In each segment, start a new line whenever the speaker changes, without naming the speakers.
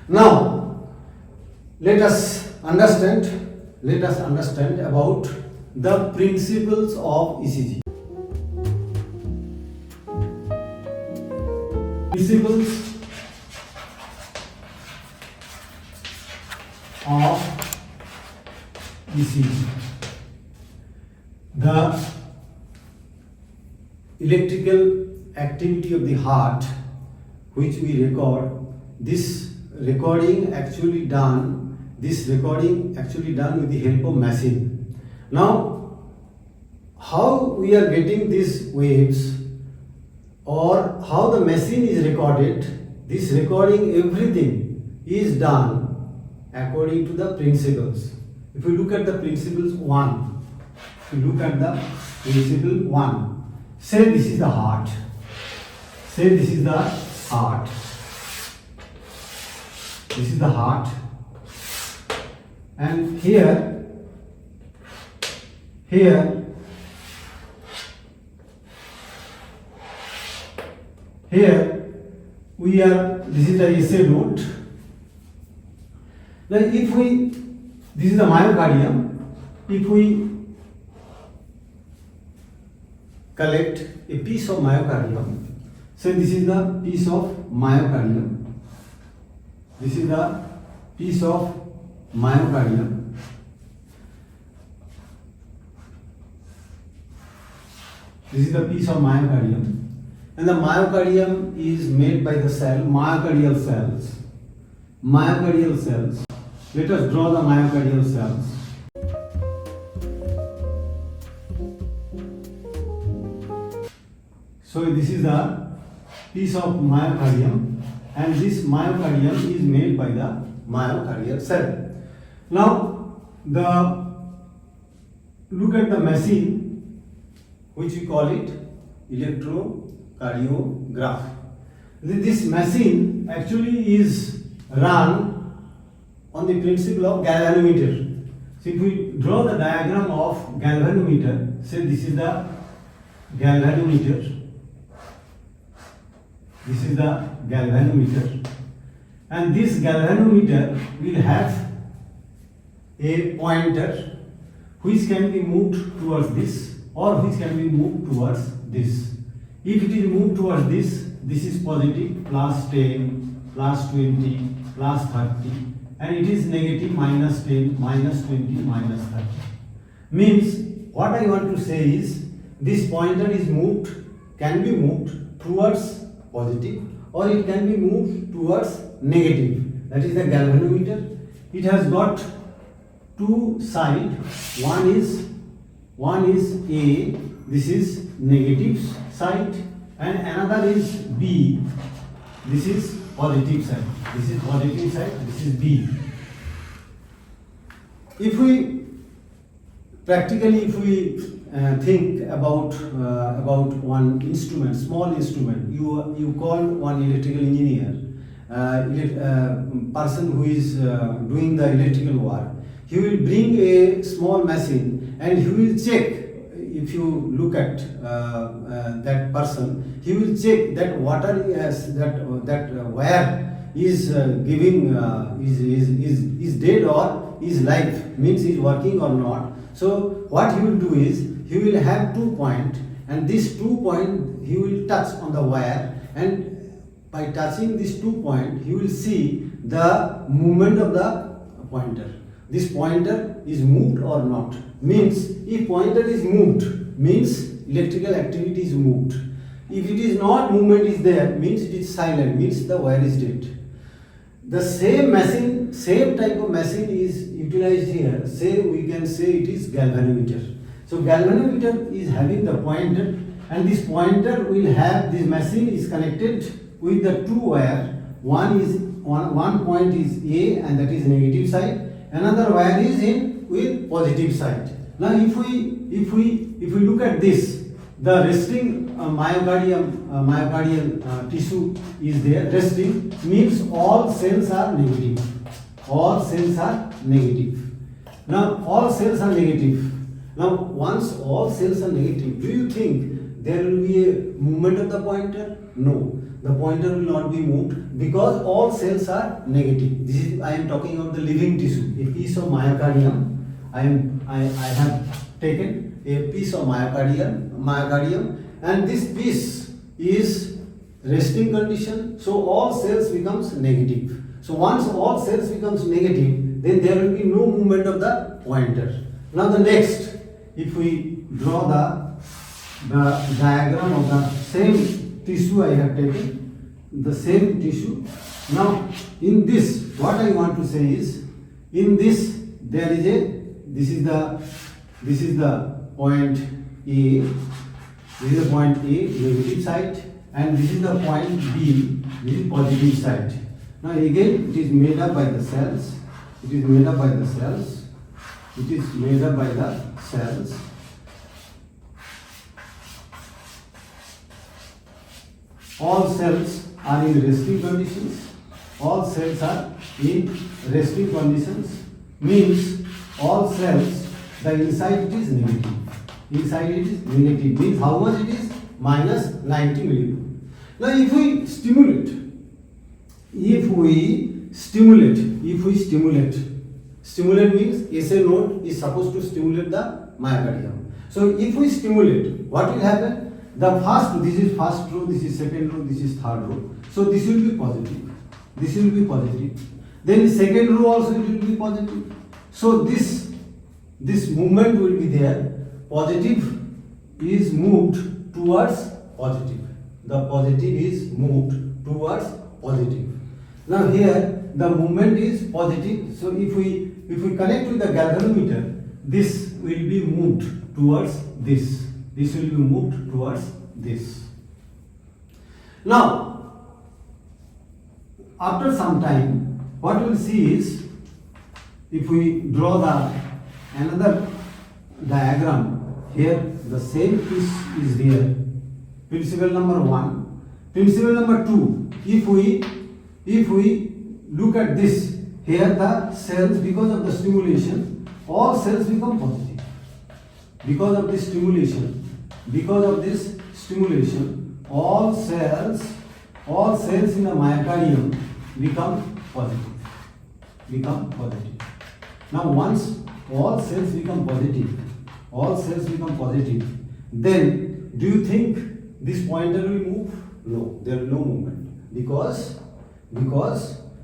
Now, let us understand about the principles of ECG. Principles of ECG. The electrical activity of the heart which we record, this recording actually done with the help of machine. Now, how we are getting these waves or how the machine is recorded, this recording, everything is done according to the principles. If we look at the principles 1, say this is the heart. This is the heart. And here we are, this is the SA node. Now this is the myocardium. If we collect a piece of myocardium, so this is the piece of myocardium. This is the piece of myocardium. This is the piece of myocardium. And the myocardium is made by the cell, myocardial cells. Myocardial cells. Let us draw the myocardial cells. So this is the piece of myocardium, and this myocardium is made by the myocardial cell. Now, look at the machine, which we call it electrocardiograph. This machine actually is run on the principle of galvanometer. So if we draw the diagram of galvanometer, say this is the galvanometer. This is the galvanometer, and this galvanometer will have a pointer which can be moved towards this or which can be moved towards this. If it is moved towards this is positive, plus 10, plus 20, plus 30, and it is negative, minus 10, minus 20, minus 30. Means what I want to say is this pointer is moved, can be moved towards positive or it can be moved towards negative. That is the galvanometer. It has got two sides. One is A, this is negative side, and another is B, this is positive side. This is positive side, this is B. If we think about one instrument, small instrument, you call one electrical engineer, person who is doing the electrical work. He will bring a small machine and he will check. If you look at that person, he will check that water that wire is giving is dead or is live, means is working or not. So what he will do is he will have 2 points, and this 2 point he will touch on the wire, and by touching this 2 point he will see the movement of the pointer. This pointer is moved or not. Means if pointer is moved, means electrical activity is moved. If it is not, movement is there, means it is silent, means the wire is dead. The same machine, same type of machine is utilized here. Say we can say it is galvanometer. So galvanometer is having the pointer, and this pointer will have, this machine is connected with the 2 wire. One point is A, and that is negative side. Another wire is in with positive side. Now if we look at this, the resting myocardial tissue is there. Resting means all cells are negative. All cells are negative. Now all cells are negative. Now once all cells are negative, do you think there will be a movement of the pointer? No. the pointer will not be moved because all cells are negative. This is, I am talking about the living tissue, a piece of myocardium. I have taken a piece of myocardium, and this piece is resting condition, so all cells becomes negative. So once all cells becomes negative, then there will be no movement of the pointer. Now the next, if we draw the diagram of the same tissue I have taken, the same tissue. Now in this, what I want to say is, in this there is a, this is the point A, this is the point A, negative side, and this is the point B, this is positive side. Now again it is made up by the cells, it is made up by the cells, it is made up by the cells. All cells are in resting conditions. All cells are in resting conditions, means all cells, the inside it is negative. Inside it is negative, means how much it is? Minus 90 millivolt. Now if we stimulate, stimulate means SA node is supposed to stimulate the myocardium. So if we stimulate, what will happen? The first, this is first row, this is second row, this is third row. So this will be positive. This will be positive. Then second row also it will be positive. So this movement will be there. Positive is moved towards positive. The positive is moved towards positive. Now here the movement is positive. So if we connect with the galvanometer, this will be moved towards this. This will be moved towards this. Now, after some time, what we will see is, if we draw the another diagram, here the same piece is there. Principle number 1. Principle number 2. If we look at this, here the cells, because of the stimulation, all cells become positive. Because of this stimulation, all cells in the myocardium become positive. Now once all cells become positive, then do you think this pointer will move? No, there will no movement, because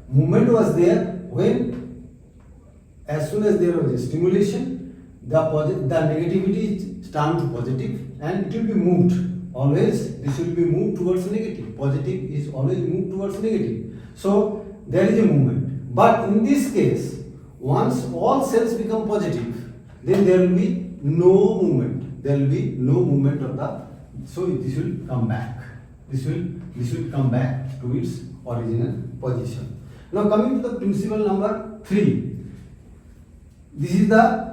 movement was there when, as soon as there was a stimulation, the negativity turned to positive and it will be moved. Always this will be moved towards negative. Positive is always moved towards negative. So there is a movement. But in this case, once all cells become positive, then there will be no movement. There will be no movement of the, so this will come back. This will come back to its original position. Now coming to the principle number 3. This is the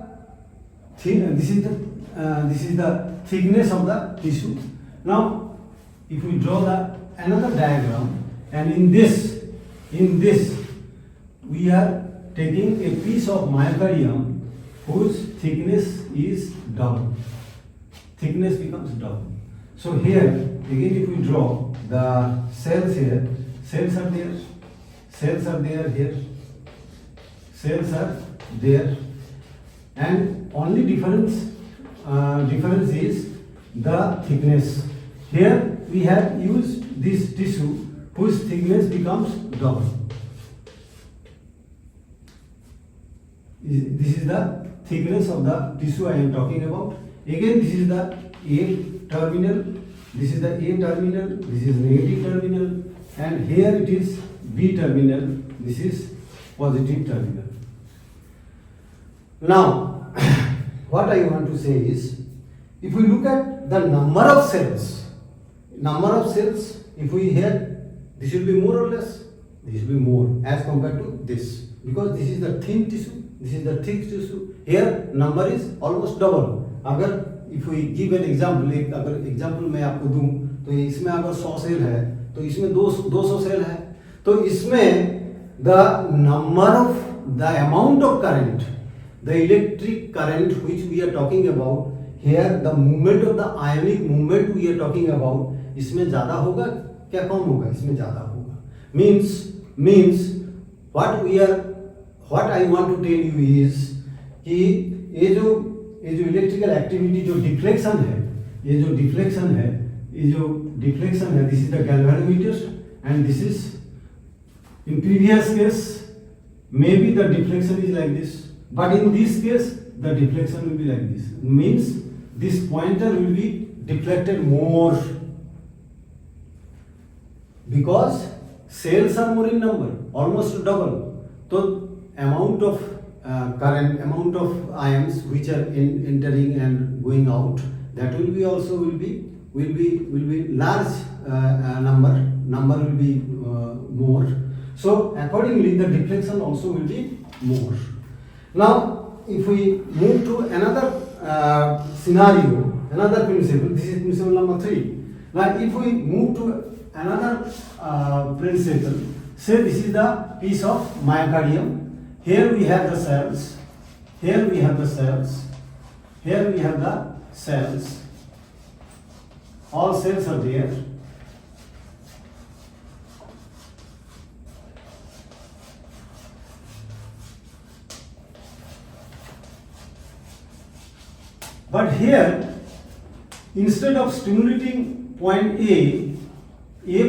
thickness of the tissue. Now if we draw another diagram, and in this we are taking a piece of myocardium whose thickness is double. Thickness becomes double. So here again, if we draw the cells here, cells are there here, cells are there, and only difference is the thickness. Here we have used this tissue whose thickness becomes double. This is the thickness of the tissue I am talking about. Again, this is the A terminal, this is the A terminal, this is negative terminal, and here it is B terminal, this is positive terminal. Now what I want to say is, if we look at the number of cells, if we here, this will be more or less, this will be more as compared to this, because this is the thin tissue, this is the thick tissue. Here number is almost double. अगर if we give an example, अगर example मैं आपको दूं, तो इसमें अगर 100 cell है, तो इसमें 200 सेल है, तो इसमें the number of, the amount of current, the electric current which we are talking about here, the movement of the ionic movement we are talking about, इसमें ज़्यादा होगा क्या कम होगा, इसमें ज़्यादा होगा। Means what I want to tell you is कि ये जो इलेक्ट्रिकल एक्टिविटी जो डिफ्लेक्शन है, ये जो डिफ्लेक्शन है this is the galvanometer and this is in previous case maybe the deflection is like this, but in this case the deflection will be like this, means this pointer will be deflected more because cells are more in number, almost double. So amount of current, amount of ions which are entering and going out, that will be also will be large number will be more. So accordingly the deflection also will be more. Now if we move to another scenario, another principle, this is principle number 3. Now if we move to another principle, say this is the piece of myocardium. Here we have the cells, here we have the cells, here we have the cells, all cells are there. But here instead of stimulating point A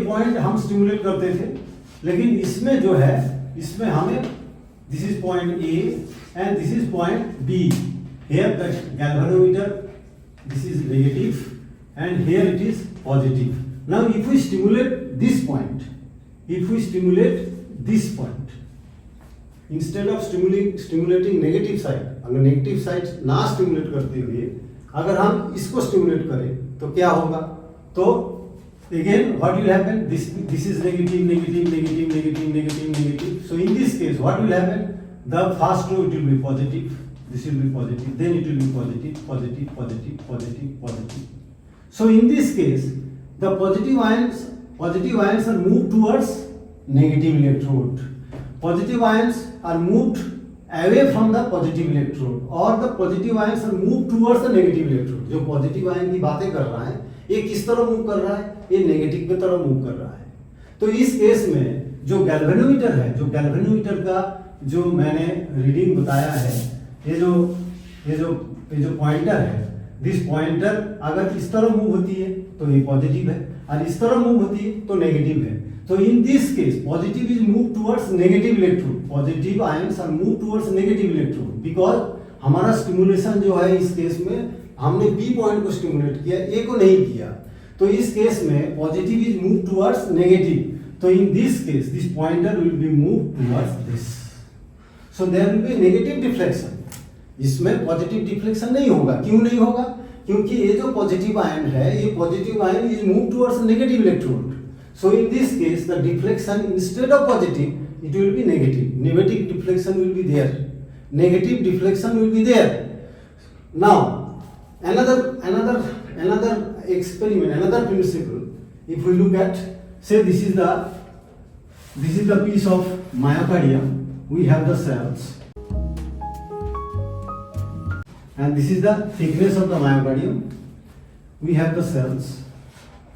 point हम stimulate करते थे, लेकिन इसमें जो है, इसमें हमें this is point A and this is point B. Here the galvanometer, this is negative and here it is positive. Now if we stimulate this point, instead of stimulating negative side, अगर negative side ना stimulate करते हुए अगर हम इसको stimulate करें तो क्या होगा, तो again what will happen, this is negative. So in this case what will happen, the first row it will be positive, this will be positive, then it will be positive. So in this case the positive ions are moved towards negative electrode, positive ions are moved away from the positive electrode, or the positive ions are moved towards the negative electrode. जो positive ion की बातें कर रहा है ये किस तरह move कर रहा है, ये नेगेटिव की तरफ मूव कर रहा है। तो इस केस में जो गैल्वेनोमीटर है, जो गैल्वेनोमीटर का जो मैंने रीडिंग बताया है, ये जो पॉइंटर है, दिस पॉइंटर अगर इस तरह मूव होती है तो ये पॉजिटिव है, और इस तरह मूव होती है तो नेगेटिव है। So in this case, positive is moved towards negative electrode. Positive ions are moved towards negative electrode because हमारा स्टिमुलेशन जो है इस केस में हमने B पॉइंट को स्टिमुलेट किया, A को नहीं किया। तो इस केस में positive is move towards negative. तो in this case this pointer will be move towards this, so there will be negative deflection. इसमें पॉजिटिव डिफ्लेक्शन नहीं होगा। क्यों नहीं होगा? क्योंकि ये जो पॉजिटिव आयन है, ये positive ion is move towards negative electrode. So in this case, the deflection instead of positive, it will be negative. Negative deflection will be there. Negative deflection will be there. Now, another experiment, another principle. If we look at, say this is the piece of myocardium. We have the cells, and this is the thickness of the myocardium. We have the cells.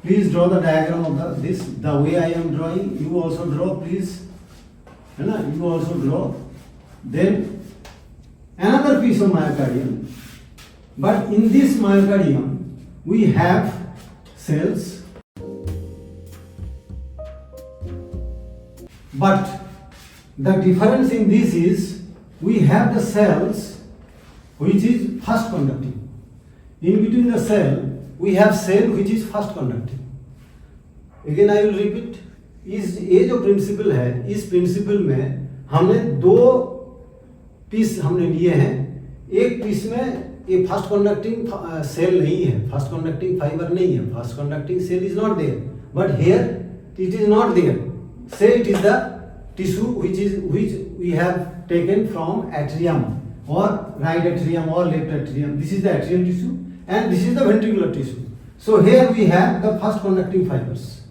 Please draw the diagram of this. The way I am drawing, you also draw, please. है ना? You also draw. Then another piece of myocardium. But in this myocardium, we have cells. But the difference in this is we have the cells which is fast conducting. In between the cell, we have cell which is fast conducting. Again I will repeat, ये जो principal है, इस principal में हमने दो piece हमने लिए हैं। एक पीस में ये फास्ट कंडक्टिंग सेल नहीं है, फास्ट कंडक्टिंग फाइबर नहीं है, fast conducting cell is not there, but here it is not there. Say it is the tissue which we have taken from atrium, or right atrium or left atrium. This is the atrial tissue and this is the ventricular tissue. So here we have the fast conducting fibers.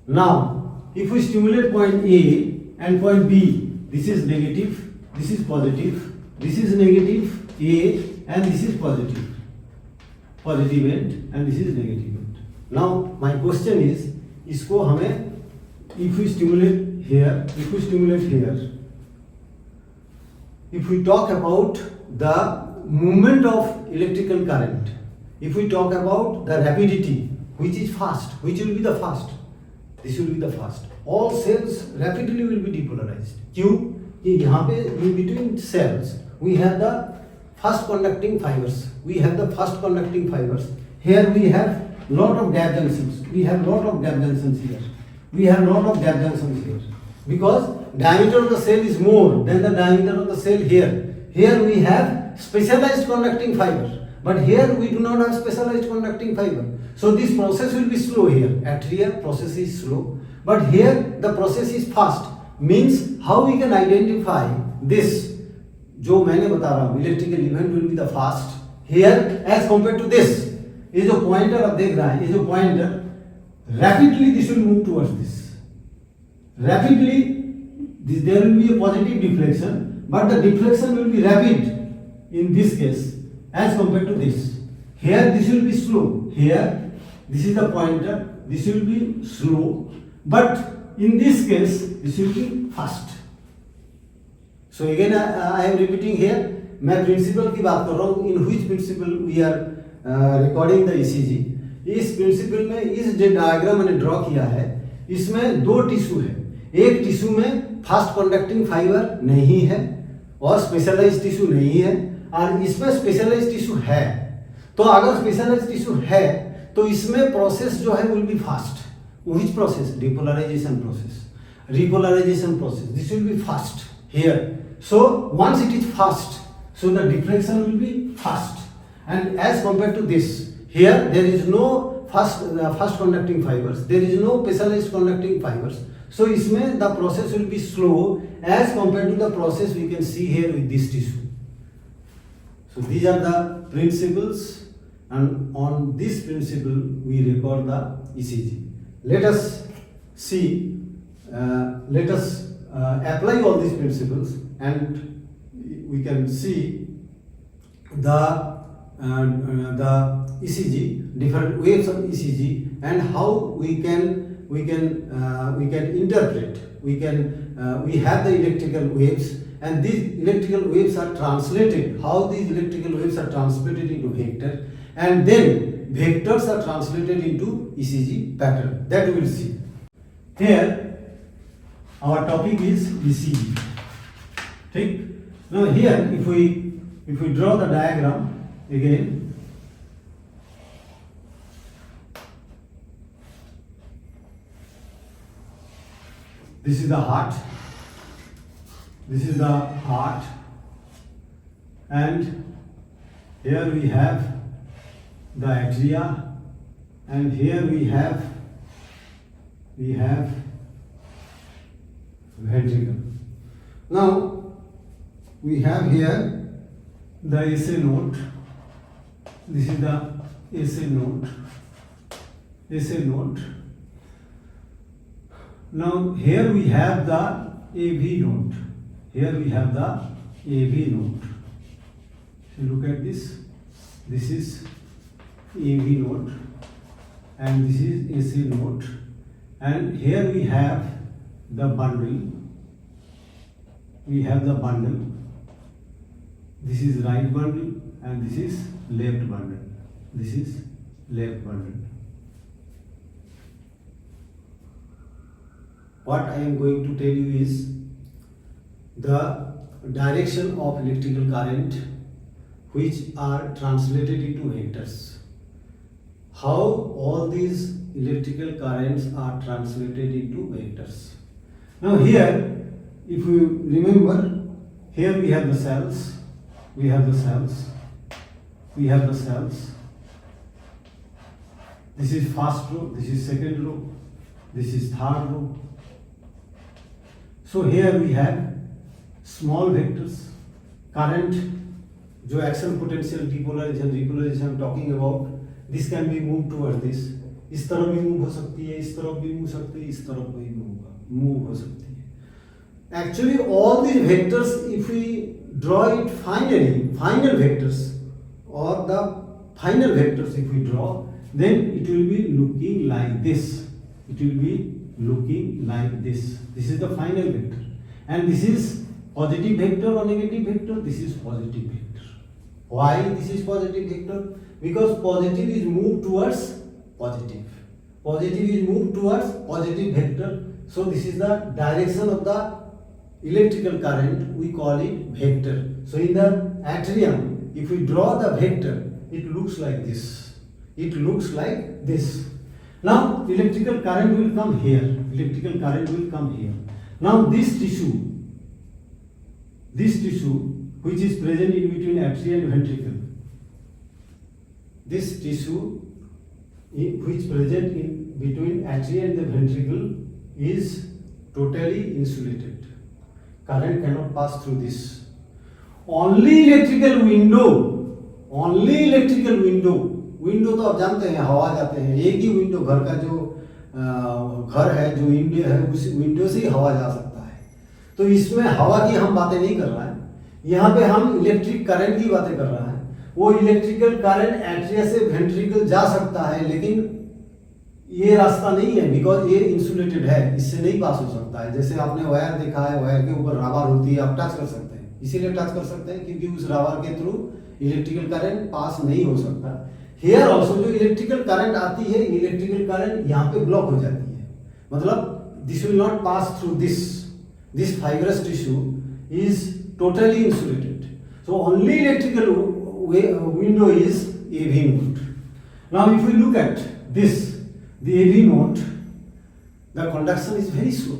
Now if we stimulate point A and point B, this is negative, this is positive, this is negative A and this is positive end and this is negative end. Now my question is, इसको हमें if we stimulate here, if we talk about the movement of electrical current, if we talk about the rapidity, which is fast, which will be the fast, this will be the fast. All cells rapidly will be depolarized. क्यों? कि यहाँ पे in between cells we have the fast conducting fibers. We have the fast conducting fibers. Here we have lot of gap junctions. We have lot of gap junctions here. We have lot of gap junctions here. Because diameter of the cell is more than the diameter of the cell here. Here we have specialized conducting fiber. But here we do not have specialized conducting fiber. So this process will be slow here. Atria process is slow. But here the process is fast. Means how we can identify this, जो मैंने बता रहा हूँ, electrical event will be the fast here as compared to this. ये जो pointer आप देख रहा है, ये जो pointer, rapidly this will move towards this. Rapidly, there will be a positive deflection, but the deflection will be rapid in this case as compared to this. Here this will be slow. Here, this is the pointer, this will be slow, but in this case, this will be fast. So again, I am repeating here. मैं principal की बात कर रहा हूँ. In which principle we are recording the ECG? इस principal में इस जो डायग्राम मैंने ड्रॉ किया है, इसमें दो टिश्यू है. एक टिश्यू में फास्ट कंडक्टिंग फाइबर नहीं है और स्पेशलाइज्ड टिश्यू नहीं है, और इसमें स्पेशलाइज्ड टिश्यू है. तो अगर स्पेशलाइज्ड टिश्यू है तो इसमें प्रोसेस जो है will be fast. Which process? Depolarization process. Repolarization process. This will be fast here. So once it is fast, so the deflection will be fast. And as compared to this, here there is no fast conducting fibers. There is no specialized conducting fibers. So इसमें the process will be slow as compared to the process we can see here with this tissue. So these are the principles, and on this principle we record the ECG. Let us see, let us apply all these principles, and we can see the ECG, different waves of ECG, and how we can interpret. We have the electrical waves, and these electrical waves are translated. How these electrical waves are translated into vector, and then vectors are translated into ECG pattern. That we will see. Here our topic is ECG. Okay? Now here if we draw the diagram again, this is the heart. This is the heart, and here we have the atria, and here we have ventricle. Now we have here the SA node. This is the SA node. Now here we have the AV node. Here we have the AV node. So look at this. This is AV node, and this is AC node, and here we have the bundle. We have the bundle. This is right bundle, and this is left bundle. This is left bundle. What I am going to tell you is the direction of electrical current which are translated into vectors. How all these electrical currents are translated into vectors. Now here, if you remember, here we have the cells, we have the cells. This is first row, this is second row, this is third row. So here we have small vectors, current, जो action potential depolarization, repolarization I'm talking about, this can be moved towards this. इस तरफ भी move हो सकती है, इस तरफ भी मूव सकती है, इस तरफ भी मूव हो सकती है. Actually, all these vectors, if we draw it finally, final vectors or the final vectors if we draw, then it will be looking like this. it will be looking like this. This is the final vector, and this is positive vector or negative vector. This is positive vector. Why this is positive vector? Because positive is moved towards positive. Positive is moved towards positive vector. So this is the direction of the electrical current. We call it vector. So in the atrium, if we draw the vector, it looks like this. It looks like this. Now electrical current will come here. Electrical current will come here. Now this tissue which is present in between atria and ventricle, this tissue which present in between atria and the ventricle is totally insulated. Current cannot pass through this. Only electrical window, window तो आप जानते हैं हवा जाते हैं, एक ही window, घर का जो घर है, जो विंडो है, उस विंडो से ही हवा जा सकता है। तो इसमें हवा की हम बातें नहीं कर रहा है, यहाँ पे हम इलेक्ट्रिक करंट की बातें कर रहा है। वो इलेक्ट्रिकल करंट एट्रिया से वेंट्रिकल जा सकता है, लेकिन ये रास्ता नहीं है, बिकॉज ये इंसुलेटेड है, इससे नहीं पास हो सकता है। जैसे आपने वायर देखा है, वायर के ऊपर रबर होती है, आप टच कर सकते हैं, इसीलिए टच कर सकते हैं क्योंकि उस रबर के थ्रू इलेक्ट्रिकल करंट पास नहीं हो सकता। हेयर ऑल्सो जो इलेक्ट्रिकल करंट आती है, इलेक्ट्रिकल करंट यहाँ पे ब्लॉक हो जाती है, मतलब this will not pass through this fibrous tissue is totally insulated. So only electrical window is AV node. Now if we look at this, the AV node, the conduction is very slow.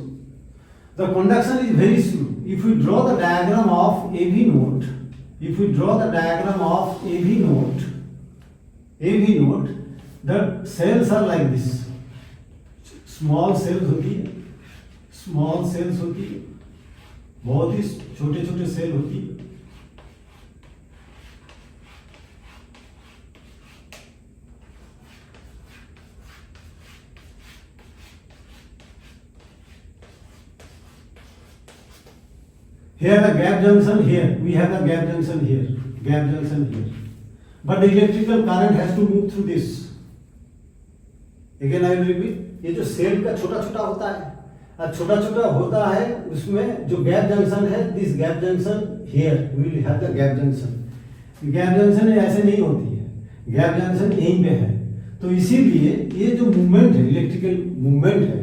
The conduction is very slow. If we draw the diagram of AV node, the cells are like this. Small cells होती है, बहुत ही छोटे छोटे cell होती है। Here the gap junction here, we have the gap junction here. But the electrical current has to move through this. Again I will repeat, ये जो cell का छोटा छोटा होता है, उसमें जो गैप जंक्शन है, this gap junction here, we will have the gap junction. Gap junction ऐसे नहीं होती है, गैप जंक्शन यहीं पे है। तो इसीलिए ये जो मूवमेंट है, इलेक्ट्रिकल मूवमेंट है,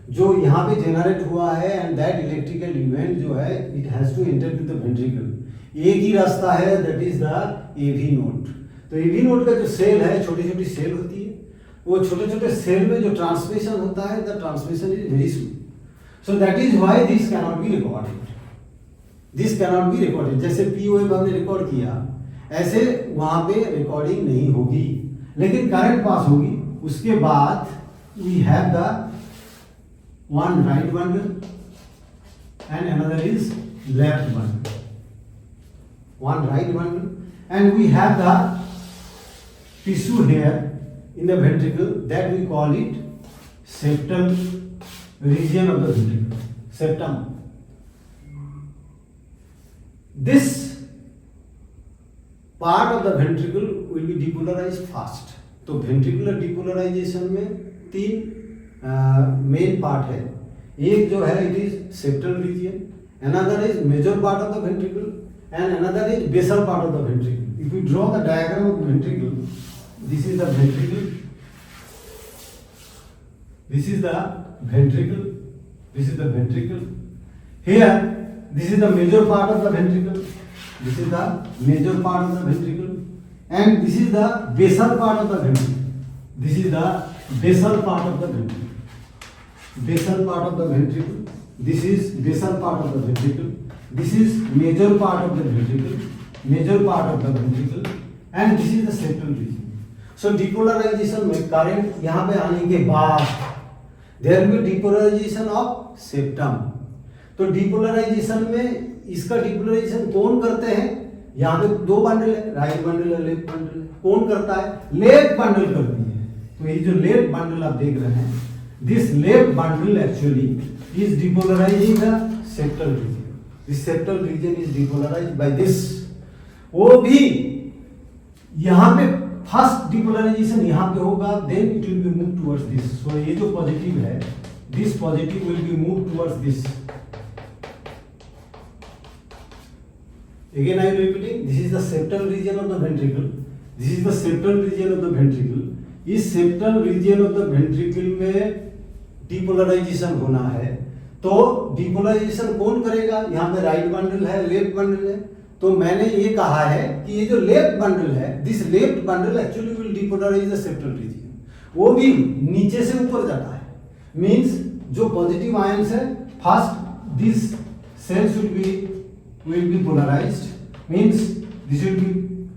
जो यहाँ पे जेनरेट हुआ है, एंड दैट इलेक्ट्रिकल इवेंट जो है, it has to enter to the ventricle. एक ही रास्ता है, that is the AV node. तो AV नोड का जो सेल है, छोटी छोटी सेल होती है, वो छोटे छोटे सेल में जो ट्रांसमिशन होता है, the transmission is very slow. So that is why this cannot be recorded. जैसे P वेव हमने रिकॉर्ड किया, ऐसे वहां पे रिकॉर्डिंग नहीं होगी, लेकिन करंट पास होगी। उसके बाद we have the one right bundle and another is left bundle. One right bundle, and we have the tissue here in the ventricle, that we call it septal region of the ventricle, septum. This part of the ventricle will be depolarized fast. तो ventricular depolarization में तीन main part है। एक जो है, it is septal region, another is major part of the ventricle, and another is basal part of the ventricle. If you draw the diagram of ventricle, this is the ventricle, this is the ventricle, here this is the major part of the ventricle, this is the major part of the ventricle, and this is the basal part of the ventricle, this is the basal part of the ventricle. Basal part of the ventricle. This is basal part of the ventricle. This is major part of the ventricle. And this is the septal region. So depolarization में current यहाँ पे आने के बाद there will be depolarization of septum. तो depolarization में इसका depolarization कौन करते हैं? यहाँ पे दो बंडल है, राइट बंडल है, लेफ्ट बंडल है। कौन करता है? लेफ्ट बंडल करती है। तो ये जो लेफ्ट बंडल आप देख रहे हैं, this left bundle actually is depolarising the septal region. This septal region is depolarised by this. वो भी यहाँ पे फर्स्ट डिपोलराइजेशन यहाँ पे होगा, then it will be move towards this. So ये जो पॉजिटिव है, this positive will be move towards this. Again I am repeating, this is the septal region of the ventricle. This is the septal region of the ventricle. इस septal region of the ventricle में depolarization होना है. तो depolarization कौन करेगा? यहाँ पे right bundle है, लेफ्ट बंडल है. तो मैंने ये कहा है कि ये जो लेफ्ट बंडल है, this left bundle actually will depolarize the septal region. वो भी नीचे से ऊपर जाता है. मीन्स जो पॉजिटिव आयंस है, first this cells will be polarized, means this will be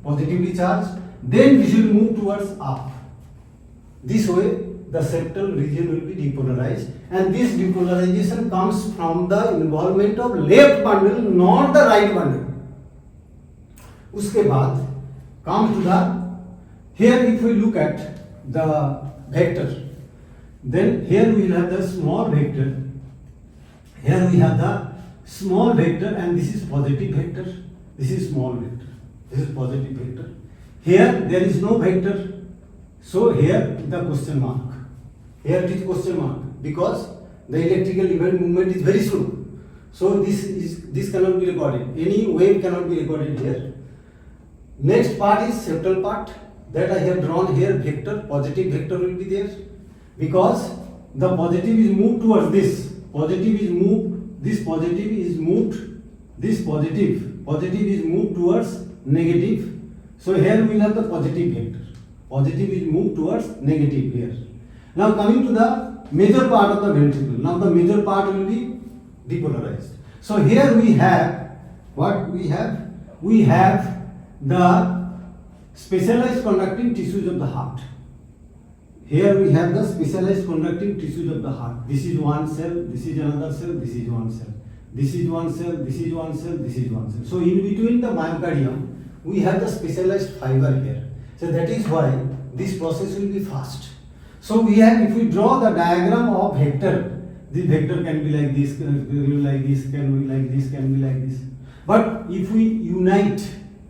positively charged, then this will move towards up. This way the septal region will be depolarized, and this depolarization comes from the involvement of left bundle, not the right bundle. उसके बाद come to the, here if we look at the vector, then here we will have the small vector, here we have the small vector, and this is positive vector, this is small vector, this is positive vector. Here there is no vector, so here the question mark, here it is question mark, because the electrical event movement is very slow. So this cannot be recorded, any wave cannot be recorded here. Next part is septal part, that I have drawn here vector, positive vector will be there, because the positive is moved towards this, positive is moved, this positive is moved, this positive is moved towards negative. So here we will have the positive vector, positive is moved towards negative here. Now coming to the major part of the ventricle, now the major part will be depolarized. So here we have, what we have? We have the specialized conducting tissues of the heart. Here we have the specialized conducting tissues of the heart. This is one cell, this is another cell, this is one cell. This is one cell, this is one cell, this is one cell. So in between the myocardium, we have the specialized fiber here. So that is why this process will be fast. So we have, if we draw the diagram of vector, the vector can be like this, can be like this, can be like this, can be like this. But if we unite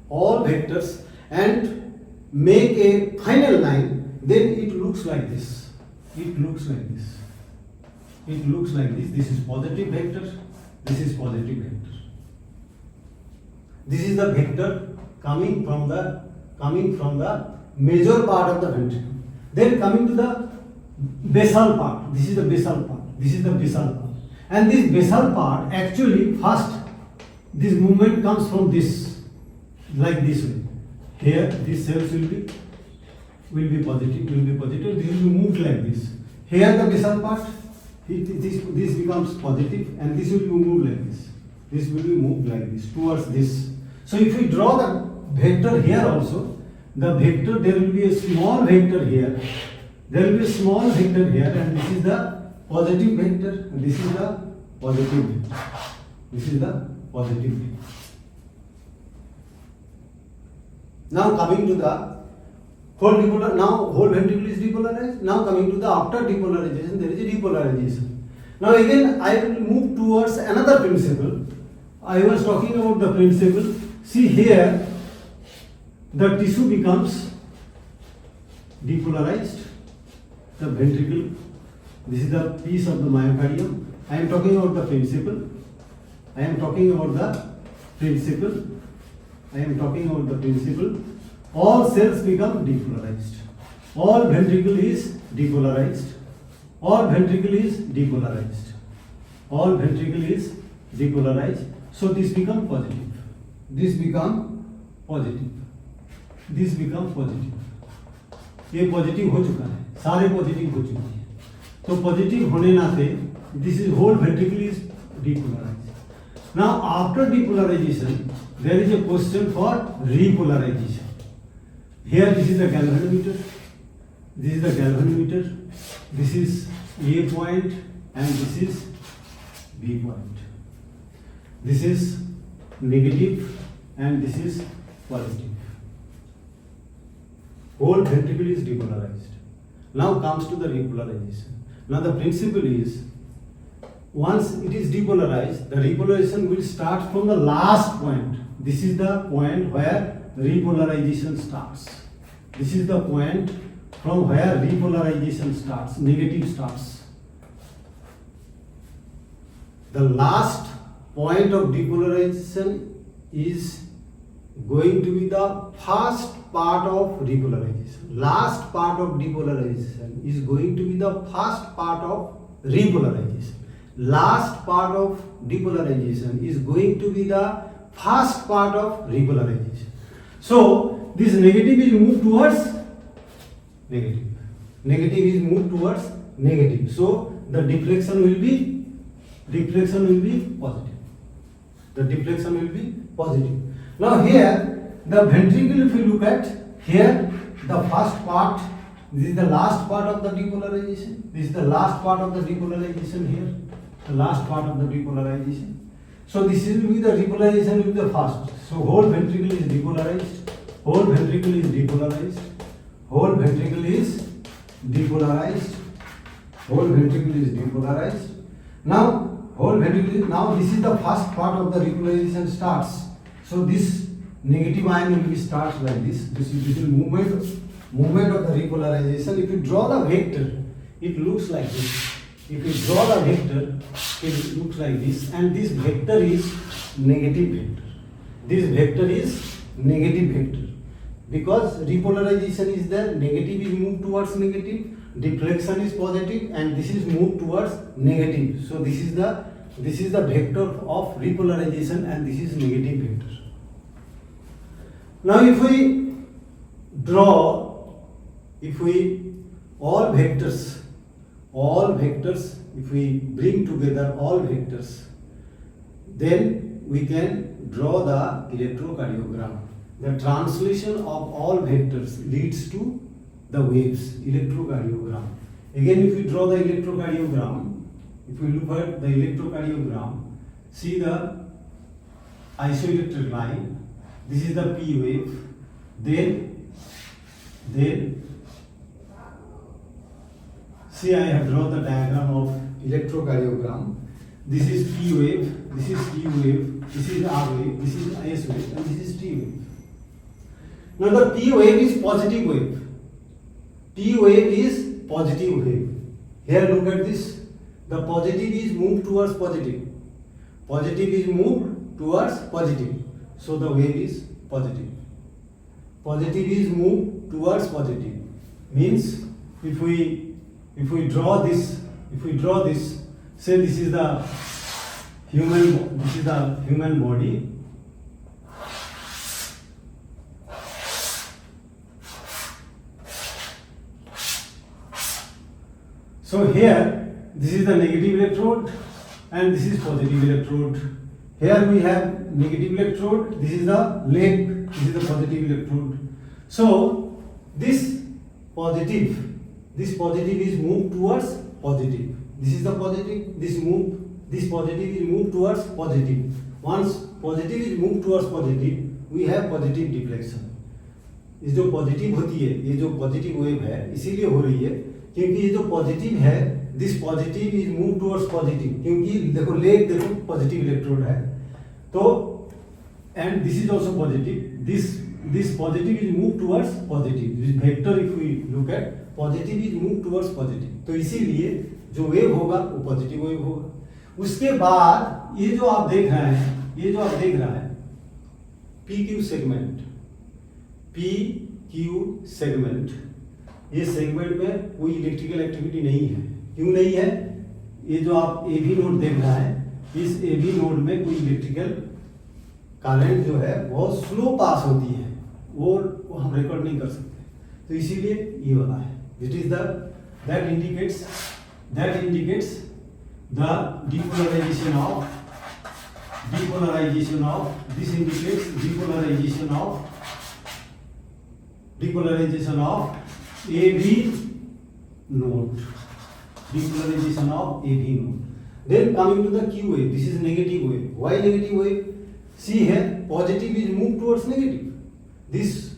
all vectors and make a final line, then it looks like this. It looks like this. It looks like this. This is positive vector. This is positive vector. This is the vector coming from the major part of the ventricle. Then coming to the basal part. This is the basal part. This is the basal part. And this basal part actually first this movement comes from this, like this way. Here these cells will be positive, this will be moved like this. Here the basal part, this becomes positive, and this will be moved like this. This will be moved like this towards this. So if we draw the vector here also, the vector, there will be a small vector here. There will be a small vector here, and this is the positive vector, and this is the positive vector. This is the positive vector. Now coming to the whole ventricle is depolarized. Now coming to the after depolarization, there is a depolarization. Now again I will move towards another principle. I was talking about the principle. See here, the tissue becomes depolarized. The ventricle, this is the piece of the myocardium. I am talking about the principle. I am talking about the principle. I am talking about the principle. All cells become depolarized. All ventricle is depolarized. All ventricle is depolarized. All ventricle is depolarized. So this become positive. This become positive. This become positive. ये positive हो चुका है, सारे positive हो चुके हैं. तो positive होने नाते this is whole ventricle is depolarized. Now after depolarization, there is a question for repolarization. Here this is the galvanometer. This is the galvanometer. This is A point and this is B point. This is negative and this is positive. Whole ventricle is depolarized. Now comes to the repolarization. Now the principle is, once it is depolarized, the repolarization will start from the last point. This is the point where repolarization starts. This is the point from where repolarization starts, negative starts. The last point of depolarization is going to be the first part of repolarization. Last part of depolarization is going to be the first part of repolarization. Last part of depolarization is going to be the first part of repolarization. So this negative is moved towards negative. Negative is moved towards negative. So the deflection will be positive. The deflection will be positive. Now here the ventricle, if you look at here, the first part, this is the last part of the depolarization. This is the last part of the depolarization here. The last part of the depolarization. So this will be the repolarization will be the first. So whole ventricle is depolarized. Whole ventricle is depolarized. Whole ventricle is depolarized. Whole ventricle is depolarized. Now whole ventricle. Now this is the first part of the repolarization starts. So this negative ion will be starts like this. This is movement of the repolarization. If you draw the vector, it looks like this. If you draw the vector, it looks like this, and this vector is negative vector. This vector is negative vector. Because repolarization is there, negative is moved towards negative, deflection is positive, and this is moved towards negative. So this is the vector of repolarization, and this is negative vector. Now if we draw, all vectors, if we bring together all vectors, then we can draw the electrocardiogram. The translation of all vectors leads to the waves, electrocardiogram. Again, if we draw the electrocardiogram, if we look at the electrocardiogram, see the isoelectric line. This is the P wave. Then see, I have drawn the diagram of electrocardiogram. This is P wave, this is Q wave, this is R wave, this is S wave, and this is T wave. Now the P wave is positive wave. P wave is positive wave. Here look at this. The positive is moved towards positive. Positive is moved towards positive. So the wave is positive. Positive is moved towards positive. Means if we draw this, say this is the human body. So here this is the negative electrode and this is positive electrode. Here we have negative electrode, this is the leg, this is the positive electrode. So this positive is moved towards positive. This is the positive, this positive is moved towards positive. Once positive is moved towards positive, we have positive deflection. ये जो positive होती है, ये जो positive wave है इसीलिए हो रही है क्योंकि ये जो पॉजिटिव है, this positive is move towards positive, क्योंकि देखो लेग देखो पॉजिटिव इलेक्ट्रोड है, तो and this is also positive, this positive is move towards positive, this vector if we look at positive is move towards positive, तो इसीलिए जो wave होगा वो पॉजिटिव वेव होगा। उसके बाद ये जो आप देख रहे हैं, ये जो आप देख रहा है P Q segment, P Q segment, ये सेगमेंट में कोई इलेक्ट्रिकल एक्टिविटी नहीं है। क्यों नहीं है? ये जो आप ए बी नोड देख रहा है, इस ए बी नोड में कोई इलेक्ट्रिकल करंट जो है बहुत स्लो पास होती है, वो हम रिकॉर्ड नहीं कर सकते, तो इसीलिए ये वाला है। It is that indicates the depolarization of this indicates depolarization of AB node. Depolarization of AB node. Then coming to the Q wave, this is negative wave. Why negative wave? See here, positive is moved towards negative. This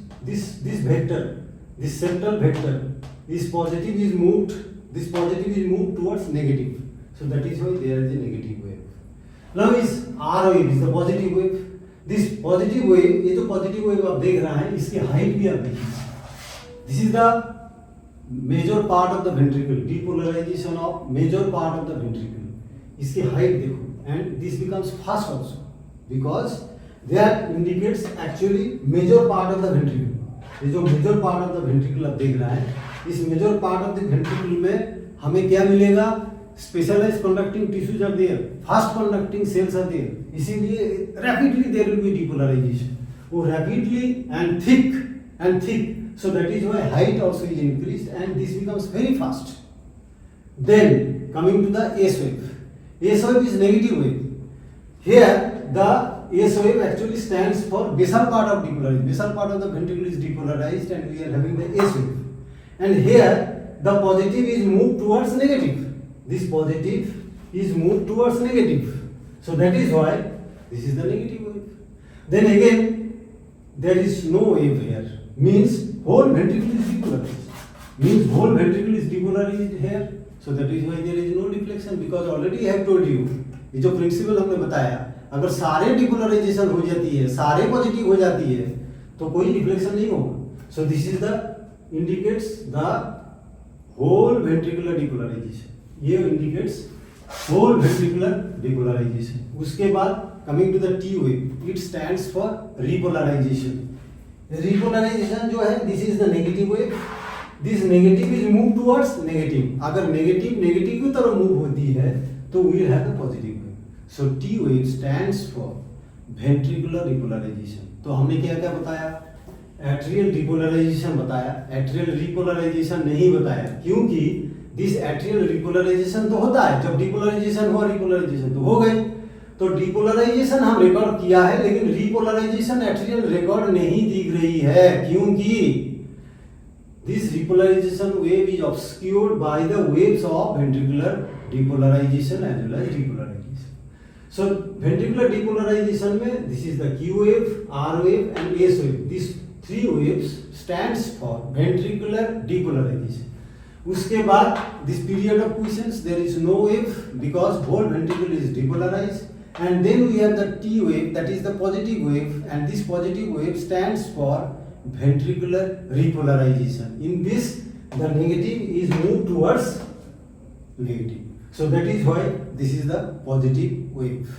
vector, this central vector, this positive is moved towards negative. So that is why there is a negative wave. Now is R wave is the positive wave. This positive wave, ये जो positive wave आप देख रहा है, इसकी height भी आप देखिए, This is the major part of the ventricle, depolarization of major part of the ventricle. इसकी height देखो, and this becomes fast also because that indicates actually major part of the ventricle. ये जो major part of the ventricle आप देख रहा है, इस major part of the ventricle में हमें क्या मिलेगा? Specialized conducting tissues are there, fast conducting cells are there. इसीलिए rapidly there will be depolarization. वो rapidly and thick. So that is why height also is increased and this becomes very fast. Then coming to the S wave. S wave is negative wave. Here the S wave actually stands for basal part of depolarization. Basal part of the ventricle is depolarized and we are having the S wave. And here the positive is moved towards negative. This positive is moved towards negative. So that is why this is the negative wave. Then again there is no wave here. Means whole ventricle is depolarized. Means whole ventricle is depolarized here. So that is why there is no deflection because already I have told you. ये जो principal हमने बताया, अगर सारे depolarisation हो जाती है, सारे पॉजिटिव हो जाती है, तो कोई डिफ्लेक्शन नहीं होगा. So this is the indicates the whole ventricular depolarization. ये इंडिकेट्स होल वेंट्रिकुलर डिपोलराइजेशन. उसके बाद coming to the T wave, it stands for repolarization. Repolarization जो है, this is the negative wave. This negative is move towards negative. अगर negative की तरफ move होती है तो we will have the positive wave. So T wave stands for ventricular repolarization. तो हमने क्या क्या बताया? एट्रियल डिपोलराइजेशन बताया, एट्रियल रिपोलराइजेशन नहीं बताया, क्योंकि दिस एट्रियल रिपोलराइजेशन तो होता है, जब डिपोलराइजेशन हुआ रिपोलराइजेशन तो हो गई. तो डिपोलराइजेशन हम रिकॉर्ड किया है, लेकिन रिपोलराइजेशन एट्रियल रिकॉर्ड नहीं दिख रही है, क्योंकि this repolarisation wave is obscured by the waves of ventricular depolarisation as well as repolarisation. So ventricular depolarisation में this is the Q wave, R wave and S wave. This three waves stands for ventricular depolarisation. उसके बाद this period of quiescence there is no wave because whole ventricle is depolarised. And then we have the T wave, that is the positive wave, and this positive wave stands for ventricular repolarization. In this, the negative is moved towards negative. So that is why this is the positive wave.